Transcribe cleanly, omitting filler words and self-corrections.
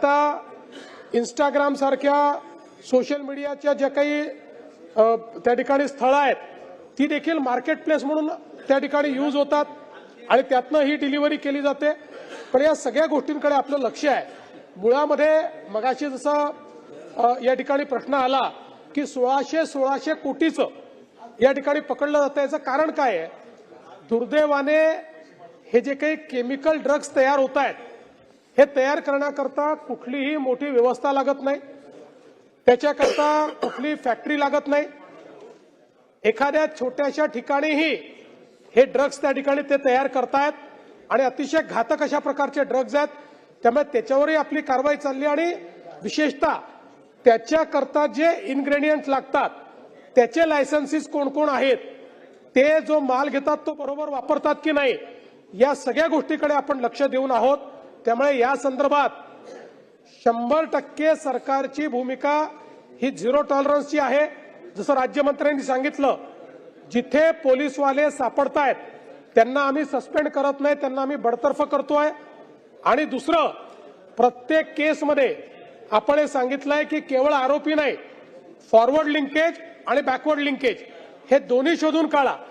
आता इंस्टाग्राम सारख्या सोशल मीडियाच्या ज्या काही त्या ठिकाणी स्थळं आहेत ती देखील मार्केट प्लेस म्हणून त्या ठिकाणी यूज होतात आणि त्यातनं ही डिलिव्हरी केली जाते। पण या सगळ्या गोष्टींकडे आपलं लक्ष आहे। मुळामध्ये मगाशी जसं या ठिकाणी प्रश्न आला की 1600 कोटीचं या ठिकाणी पकडलं जातं, याचं कारण काय आहे? दुर्दैवाने हे जे काही केमिकल ड्रग्ज तयार होत आहेत हे तयार करण्याकरता कुठलीही मोठी व्यवस्था लागत नाही, त्याच्याकरता कुठली फॅक्टरी लागत नाही। एखाद्या छोट्याशा ठिकाणीही हे ड्रग्ज त्या ठिकाणी ते तयार करतायत आणि अतिशय घातक अशा प्रकारचे ड्रग्ज आहेत। त्यामुळे त्याच्यावरही आपली कारवाई चालली आणि विशेषतः त्याच्याकरता जे इन्ग्रेडियंट लागतात त्याचे लायसन्सेस कोण कोण आहेत, ते जो माल घेतात तो बरोबर वापरतात की नाही, या सगळ्या गोष्टीकडे आपण लक्ष देऊन आहोत। त्यामुळे या संदर्भात 100% सरकारची भूमिका ही झिरो टॉलरन्सची आहे। जसं राज्यमंत्र्यांनी सांगितलं, जिथे पोलीसवाले सापडतायत त्यांना आम्ही सस्पेंड करत नाही, त्यांना आम्ही बडतर्फ करतोय। आणि दुसरं, प्रत्येक केसमध्ये आपण हे सांगितलंय की केवळ आरोपी नाही, फॉरवर्ड लिंकेज आणि बॅकवर्ड लिंकेज हे दोन्ही शोधून काढा।